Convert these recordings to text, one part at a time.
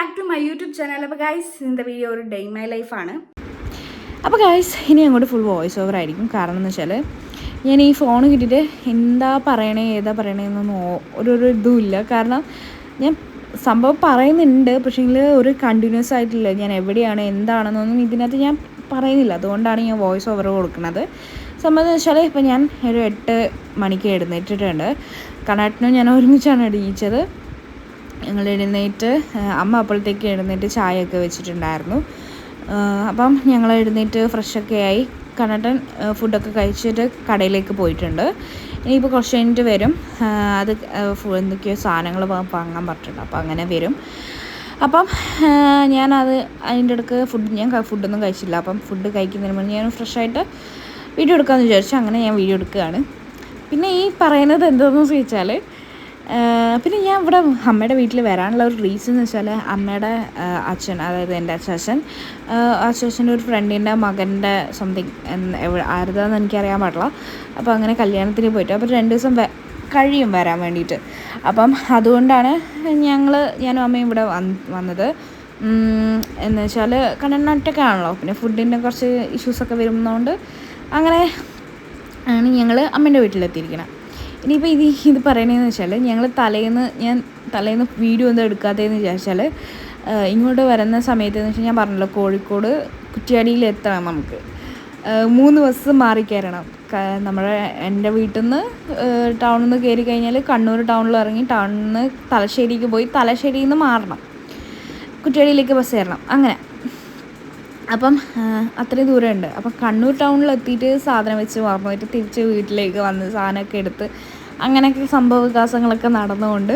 Back to my YouTube channel. അപ്പോൾ guys ഇന്നത്തെ video ഒരു ഡേ മൈ ലൈഫാണ്. അപ്പോൾ ഗൈസ് ഇനി അങ്ങോട്ട് ഫുൾ വോയിസ് ഓവർ ആയിരിക്കും. കാരണം എന്ന് വെച്ചാൽ ഞാൻ ഈ ഫോൺ കിട്ടിയിട്ട് എന്താ പറയണേ ഏതാ പറയണേന്നൊന്നും ഒരു ഇതുമില്ല. കാരണം ഞാൻ സംഭവം പറയുന്നുണ്ട്, പക്ഷേങ്കിൽ ഒരു കണ്ടിന്യൂസ് ആയിട്ടില്ല. ഞാൻ എവിടെയാണ് എന്താണെന്നൊന്നും ഇതിനകത്ത് ഞാൻ പറയുന്നില്ല. അതുകൊണ്ടാണ് ഞാൻ വോയിസ് ഓവർ കൊടുക്കുന്നത്. സംഭവം എന്ന് വെച്ചാൽ ഇപ്പോൾ ഞാൻ ഒരു 8 മണിക്ക് എഴുന്നേറ്റിട്ടുണ്ട്. കണാട്ടിനും ഞാൻ ഒരുമിച്ചാണ് എണീച്ചത്. ഞങ്ങൾ എഴുന്നേറ്റ് അമ്മ അപ്പോഴത്തേക്ക് എഴുന്നേറ്റ് ചായയൊക്കെ വെച്ചിട്ടുണ്ടായിരുന്നു. അപ്പം ഞങ്ങൾ എഴുന്നേറ്റ് ഫ്രഷൊക്കെ ആയി കണ്ണട്ടൻ ഫുഡൊക്കെ കഴിച്ചിട്ട് കടയിലേക്ക് പോയിട്ടുണ്ട്. ഇനിയിപ്പോൾ കുറച്ച് കഴിഞ്ഞിട്ട് വരും. അത് എന്തൊക്കെയോ സാധനങ്ങൾ വാങ്ങാൻ പറഞ്ഞിട്ടുണ്ട്. അപ്പോൾ അങ്ങനെ വരും. അപ്പം ഞാനത് അതിൻ്റെ ഇടയ്ക്ക് ഞാൻ ഫുഡൊന്നും കഴിച്ചില്ല. അപ്പം ഫുഡ് കഴിക്കുന്നതിന് മുന്നേ ഞാൻ ഫ്രഷായിട്ട് വീഡിയോ എടുക്കാമെന്ന് വിചാരിച്ചു. അങ്ങനെ ഞാൻ വീഡിയോ എടുക്കുകയാണ്. പിന്നെ ഈ പറയുന്നത് എന്താണെന്ന് ചോദിച്ചാൽ, പിന്നെ ഞാൻ ഇവിടെ അമ്മയുടെ വീട്ടിൽ വരാനുള്ള ഒരു റീസൺ എന്ന് വെച്ചാൽ അമ്മയുടെ അച്ഛൻ, അതായത് എൻ്റെ അച്ഛൻ്റെ ഒരു ഫ്രണ്ടിൻ്റെ മകൻ്റെ സംതിങ് ആരുതാന്ന് എനിക്കറിയാൻ പാടില്ല. അപ്പോൾ അങ്ങനെ കല്യാണത്തിന് പോയിട്ട് അപ്പോൾ 2 ദിവസം കഴിയും വരാൻ വേണ്ടിയിട്ട്. അപ്പം അതുകൊണ്ടാണ് ഞാനും അമ്മയും ഇവിടെ വന്നത്. എന്ന് വെച്ചാൽ കണ്ണനൊറ്റക്കാണല്ലോ, പിന്നെ ഫുഡിൻ്റെ കുറച്ച് ഇഷ്യൂസൊക്കെ വരുന്നതുകൊണ്ട് അങ്ങനെ ആണ് ഞങ്ങൾ അമ്മേൻ്റെ വീട്ടിലെത്തിയിരിക്കണം. ഇനിയിപ്പോൾ ഇത് പറയണതെന്ന് വെച്ചാൽ ഞാൻ തലേന്ന് വീഡിയോ ഒന്നും എടുക്കാത്തതെന്ന് വിചാരിച്ചാൽ, ഇങ്ങോട്ട് വരുന്ന സമയത്ത് എന്ന് വെച്ചാൽ ഞാൻ പറഞ്ഞല്ലോ കോഴിക്കോട് കുറ്റ്യാടിയിൽ എത്തണം. നമുക്ക് 3 ബസ് മാറി കയറണം. എൻ്റെ വീട്ടിൽ നിന്ന് ടൗണിൽ നിന്ന് കയറി കഴിഞ്ഞാൽ കണ്ണൂർ ടൗണിൽ ഇറങ്ങി ടൗണിൽ നിന്ന് തലശ്ശേരിക്ക് പോയി തലശ്ശേരിയിൽ നിന്ന് മാറണം, കുറ്റ്യാടിയിലേക്ക് ബസ് കയറണം. അങ്ങനെ അപ്പം അത്രയും ദൂരമുണ്ട്. അപ്പം കണ്ണൂർ ടൗണിൽ എത്തിയിട്ട് സാധനം വെച്ച് മറന്നിട്ട് തിരിച്ച് വീട്ടിലേക്ക് വന്ന് സാധനമൊക്കെ എടുത്ത് അങ്ങനെയൊക്കെ സംഭവ വികാസങ്ങളൊക്കെ നടന്നുകൊണ്ട്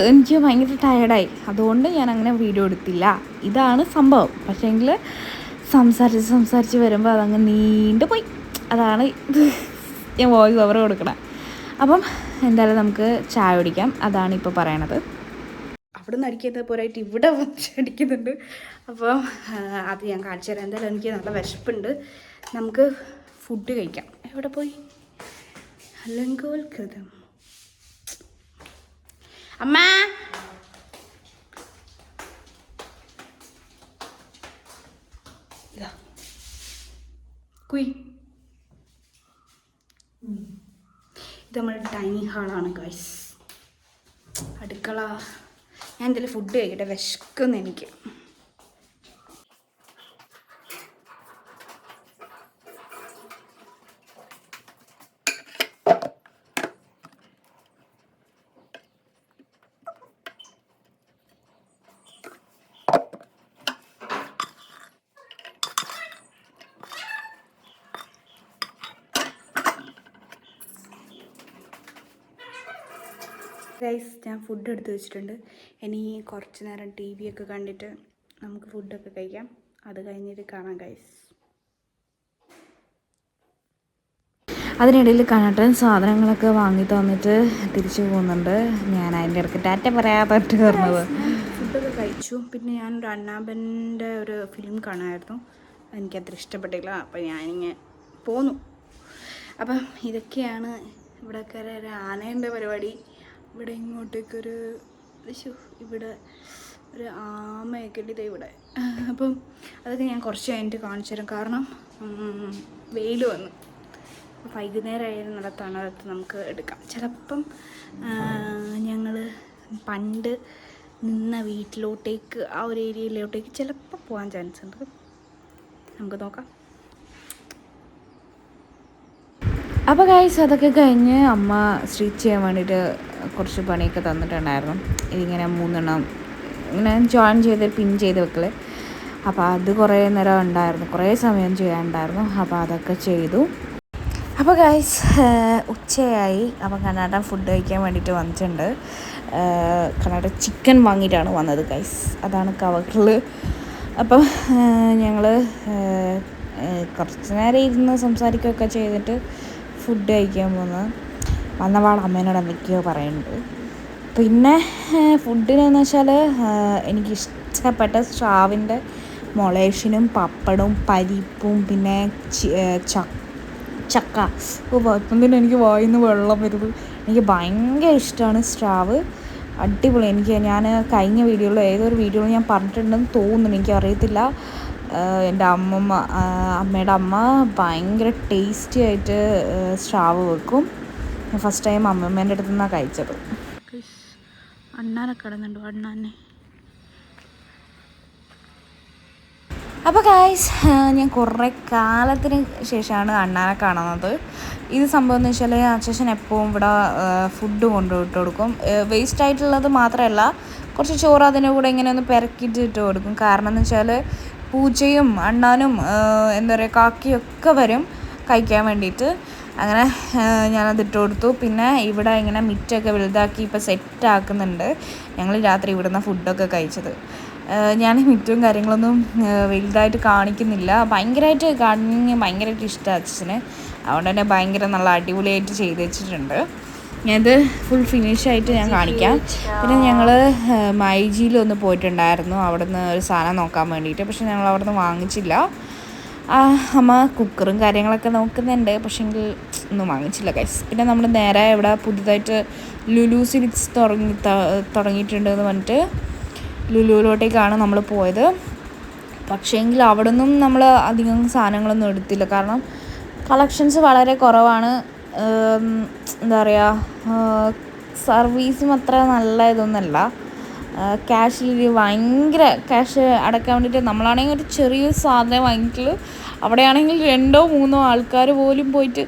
എനിക്ക് ഭയങ്കര ടയർഡായി. അതുകൊണ്ട് ഞാൻ അങ്ങനെ വീഡിയോ എടുത്തില്ല. ഇതാണ് സംഭവം. പക്ഷേങ്കിൽ സംസാരിച്ച് വരുമ്പോൾ അതങ്ങ് നീണ്ടുപോയി. അതാണ് ഞാൻ വോയിസ് ഓവർ കൊടുക്കണം. അപ്പം എന്തായാലും നമുക്ക് ചായ കുടിക്കാം. അതാണ് ഇപ്പോൾ പറയണത്. അവിടെ നിന്ന് അടിക്കുന്നത് പോരായിട്ട് ഇവിടെ വച്ച് അടിക്കുന്നുണ്ട്. അപ്പോൾ അത് ഞാൻ കാണിച്ചു തരാം. എന്തായാലും എനിക്ക് നല്ല വിശപ്പുണ്ട്. നമുക്ക് ഫുഡ് കഴിക്കാം. എവിടെ പോയി അലങ്കോൽകൃതം അമ്മ? ഇതാ കുയ്. ഇത് നമ്മുടെ ഡൈനിങ് ഹാളാണ് ഗൈസ്, അടുക്കള. ഞാൻ എന്തെങ്കിലും ഫുഡ് കഴിക്കട്ടെ, വിശക്കുന്നു എനിക്ക്. ഗൈസ്, ഞാൻ ഫുഡ് എടുത്ത് വെച്ചിട്ടുണ്ട്. ഇനി കുറച്ച് നേരം ടി വി ഒക്കെ കണ്ടിട്ട് നമുക്ക് ഫുഡൊക്കെ കഴിക്കാം. അത് കഴിഞ്ഞിട്ട് കാണാം ഗൈസ്. അതിനിടയിൽ കണ്ണട്ടൻ സാധനങ്ങളൊക്കെ വാങ്ങി തന്നിട്ട് തിരിച്ചു പോകുന്നുണ്ട്. ഞാൻ അതിൻ്റെ ഇടയ്ക്ക് ടാറ്റ പറയാതിട്ട് കയറുന്നത്. ഫുഡൊക്കെ കഴിച്ചു. പിന്നെ ഞാനൊരു അണ്ണാബൻ്റെ ഒരു ഫിലിം കാണാമായിരുന്നു. എനിക്കത്ര ഇഷ്ടപ്പെട്ടില്ല. അപ്പോൾ ഞാനിങ്ങനെ പോന്നു. അപ്പം ഇതൊക്കെയാണ് ഇവിടെയൊക്കെ ഒരു ആനേൻ്റെ പരിപാടി. ഇവിടെ ഇങ്ങോട്ടേക്കൊരു ഇവിടെ ഒരു ആമയൊക്കെ ഉണ്ട് ഇവിടെ. അപ്പം അതൊക്കെ ഞാൻ കുറച്ച് കഴിഞ്ഞിട്ട് കാണിച്ചു തരാം. കാരണം വെയിൽ വന്നു. വൈകുന്നേരമായാലും നല്ല തണുത്ത് നമുക്ക് എടുക്കാം. ചിലപ്പം ഞങ്ങൾ പണ്ട് നിന്ന വീട്ടിലോട്ടേക്ക്, ആ ഒരു ഏരിയയിലോട്ടേക്ക് ചിലപ്പോൾ പോകാൻ ചാൻസ് ഉണ്ട്. നമുക്ക് നോക്കാം. അപ്പോൾ ഗൈസ് അതൊക്കെ കഴിഞ്ഞ് അമ്മ സ്റ്റിച്ച് ചെയ്യാൻ വേണ്ടിയിട്ട് കുറച്ച് പണിയൊക്കെ തന്നിട്ടുണ്ടായിരുന്നു. ഇതിങ്ങനെ 3 എണ്ണം ഇങ്ങനെ ജോയിൻ ചെയ്ത് പിൻ ചെയ്ത് വെക്കൽ. അപ്പോൾ അത് കുറേ നേരം ഉണ്ടായിരുന്നു, കുറേ സമയം ചെയ്യാനുണ്ടായിരുന്നു. അപ്പോൾ അതൊക്കെ ചെയ്തു. അപ്പോൾ ഗൈസ് ഉച്ചയായി. അപ്പോൾ കർണാടക ഫുഡ് കഴിക്കാൻ വേണ്ടിയിട്ട് വന്നിട്ടുണ്ട്. കർണാടക ചിക്കൻ വാങ്ങിയിട്ടാണ് വന്നത് ഗൈസ്. അതാണ് കവറിൽ. അപ്പം ഞങ്ങൾ കുറച്ച് നേരം ഇരുന്ന് സംസാരിക്കുകയൊക്കെ ചെയ്തിട്ട് ഫുഡ് കഴിക്കാൻ വന്നപാട് അമ്മേനോട് എന്തൊക്കെയോ പറയുന്നുണ്ട്. പിന്നെ ഫുഡിനെന്ന് വെച്ചാൽ എനിക്കിഷ്ടപ്പെട്ട സ്രാവിൻ്റെ മൊളേഷനും പപ്പടവും പരിപ്പും പിന്നെ ചക്ക. ഇപ്പം തന്നെ എനിക്ക് വായിന്ന് വെള്ളം വരുന്നത്. എനിക്ക് ഭയങ്കര ഇഷ്ടമാണ് സ്രാവ്. അടിപൊളി. ഞാൻ കഴിഞ്ഞ വീഡിയോയിലോ ഏതൊരു വീഡിയോയിലും ഞാൻ പറഞ്ഞിട്ടുണ്ടെന്ന് തോന്നുന്നു, എനിക്കറിയത്തില്ല. എൻ്റെ അമ്മയുടെ അമ്മ ഭയങ്കര ടേസ്റ്റി ആയിട്ട് സ്രാവ് വെക്കും. ഞാൻ ഫസ്റ്റ് ടൈം അമ്മമ്മേൻ്റെ അടുത്ത് നിന്നാണ് കഴിച്ചത്. അണ്ണാനെ കിടന്നുണ്ടോ അണ്ണാനെ. അപ്പോൾ ഗായ്സ്, ഞാൻ കുറേ കാലത്തിന് ശേഷമാണ് അണ്ണാനെ കാണുന്നത്. ഇത് സംഭവം എന്ന് വെച്ചാൽ അച്ഛൻ എപ്പോഴും ഇവിടെ ഫുഡ് കൊണ്ടുപോയിട്ട് കൊടുക്കും. വേസ്റ്റ് ആയിട്ടുള്ളത് മാത്രമല്ല, കുറച്ച് ചോറ് അതിൻ്റെ കൂടെ ഇങ്ങനെ ഒന്ന് പെരക്കിയിട്ട് ഇട്ട് കൊടുക്കും. കാരണം എന്ന് വെച്ചാൽ പൂച്ചയും അണ്ണാനും എന്താ പറയുക കാക്കിയൊക്കെ വരും കഴിക്കാൻ വേണ്ടിയിട്ട്. അങ്ങനെ ഞാനത് ഇട്ട് കൊടുത്തു. പിന്നെ ഇവിടെ ഇങ്ങനെ മിറ്റൊക്കെ വലുതാക്കി ഇപ്പോൾ സെറ്റാക്കുന്നുണ്ട്. ഞങ്ങൾ രാത്രി ഇവിടുന്ന് ഫുഡൊക്കെ കഴിച്ചത്. ഞാൻ മിറ്റും കാര്യങ്ങളൊന്നും വലുതായിട്ട് കാണിക്കുന്നില്ല. ഭയങ്കരമായിട്ട് ഗാർഡനിങ് ഭയങ്കരമായിട്ട് ഇഷ്ടമാണ് അച്ഛന്. അതുകൊണ്ട് തന്നെ ഭയങ്കര നല്ല അടിപൊളിയായിട്ട് ചെയ്ത് വെച്ചിട്ടുണ്ട്. ഞാനത് ഫുൾ ഫിനിഷായിട്ട് ഞാൻ കാണിക്കാം. പിന്നെ ഞങ്ങൾ മൈജിയിലൊന്ന് പോയിട്ടുണ്ടായിരുന്നു അവിടെ നിന്ന് ഒരു സാധനം നോക്കാൻ വേണ്ടിയിട്ട്. പക്ഷെ ഞങ്ങൾ അവിടെ നിന്ന് വാങ്ങിച്ചില്ല. അമ്മ കുക്കറും കാര്യങ്ങളൊക്കെ നോക്കുന്നുണ്ട്, പക്ഷേങ്കിൽ ഒന്നും വാങ്ങിച്ചില്ല ഗൈസ്. പിന്നെ നമ്മൾ നേരെ ഇവിടെ പുതുതായിട്ട് ലുലു സിൽക്സ് തുടങ്ങിയിട്ടുണ്ടെന്ന് പറഞ്ഞിട്ട് ലുലുവിലോട്ടേക്കാണ് നമ്മൾ പോയത്. പക്ഷേങ്കിൽ അവിടെ നിന്നും നമ്മൾ അധികം സാധനങ്ങളൊന്നും എടുത്തില്ല. കാരണം കളക്ഷൻസ് വളരെ കുറവാണ്. എന്താ പറയുക, സർവീസും അത്ര നല്ല ഇതൊന്നുമല്ല. ക്യാഷിൽ ഭയങ്കര ക്യാഷ് അടയ്ക്കാൻ വേണ്ടിയിട്ട് നമ്മളാണെങ്കിൽ ഒരു ചെറിയൊരു സാധനം വാങ്ങിയിട്ടുള്ളൂ. അവിടെയാണെങ്കിൽ 2-3 ആൾക്കാർ പോലും പോയിട്ട്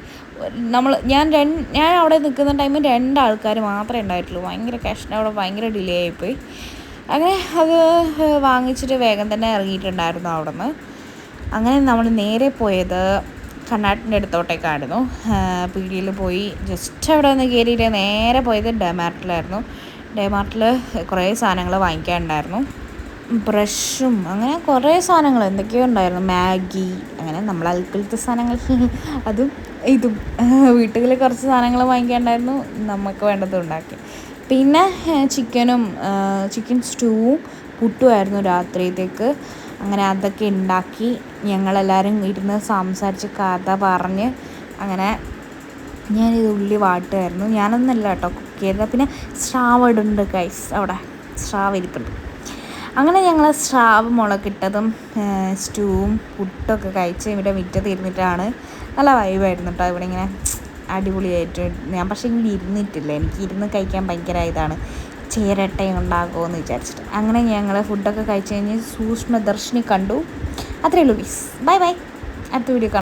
ഞാൻ അവിടെ നിൽക്കുന്ന ടൈമിൽ 2 ആൾക്കാർ മാത്രമേ ഉണ്ടായിട്ടുള്ളൂ. ഭയങ്കര ക്യാഷിന് അവിടെ ഭയങ്കര ഡിലേ ആയിപ്പോയി. അങ്ങനെ അത് വാങ്ങിച്ചിട്ട് വേഗം തന്നെ ഇറങ്ങിയിട്ടുണ്ടായിരുന്നു അവിടെ നിന്ന്. അങ്ങനെ നമ്മൾ നേരെ പോയത് കണ്ണാട്ടിൻ്റെ അടുത്തോട്ടേക്കായിരുന്നു. പീടികയിൽ പോയി ജസ്റ്റ് അവിടെ നിന്ന് കയറിയിട്ട് നേരെ പോയത് ഡെമാർട്ടിലായിരുന്നു. ഡെമാർട്ടിൽ കുറേ സാധനങ്ങൾ വാങ്ങിക്കാനുണ്ടായിരുന്നു. ബ്രഷും അങ്ങനെ കുറേ സാധനങ്ങൾ എന്തൊക്കെയോ ഉണ്ടായിരുന്നു. മാഗി, അങ്ങനെ നമ്മൾ അൽക്കുലത്തെ സാധനങ്ങൾ അതും ഇതും വീട്ടിൽ കുറച്ച് സാധനങ്ങൾ വാങ്ങിക്കാനുണ്ടായിരുന്നു. നമുക്ക് വേണ്ടത് ഉണ്ടാക്കി. പിന്നെ ചിക്കൻ സ്റ്റൂവും പുട്ടുമായിരുന്നു രാത്രിയത്തേക്ക്. അങ്ങനെ അതൊക്കെ ഉണ്ടാക്കി ഞങ്ങളെല്ലാവരും ഇരുന്ന് സംസാരിച്ച് കഥ പറഞ്ഞ് അങ്ങനെ ഞാനിത് ഉള്ളി വാട്ടുമായിരുന്നു. ഞാനൊന്നല്ല കേട്ടോ കുക്ക് ചെയ്തത്. പിന്നെ സ്രാവ് ഇടുന്നുണ്ട് ഗൈസ്, അവിടെ സ്രാവ് ഇരിപ്പുണ്ട്. അങ്ങനെ ഞങ്ങൾ സ്രാവ് മുളകിട്ടതും സ്റ്റൂവും പുട്ടൊക്കെ കഴിച്ച് ഇവിടെ മുറ്റത്ത് ഇരുന്നിട്ടാണ്. നല്ല വൈബായിരുന്നു കേട്ടോ ഇവിടെ ഇങ്ങനെ അടിപൊളിയായിട്ട്. ഞാൻ പക്ഷേ ഇങ്ങനെ ഇരുന്നിട്ടില്ല, എനിക്ക് ഇരുന്ന് കഴിക്കാൻ ഭയങ്കര ഇതാണ്, ചേരട്ടയും ഉണ്ടാകുമോ എന്ന് വിചാരിച്ചിട്ട്. അങ്ങനെ ഞങ്ങൾ ഫുഡൊക്കെ കഴിച്ച് കഴിഞ്ഞ് സൂക്ഷ്മദർശിനി കണ്ടു. അത്രയേ ഉള്ളൂ ഗൈസ്. ബൈ ബൈ, അടുത്ത വീഡിയോ കാണാം.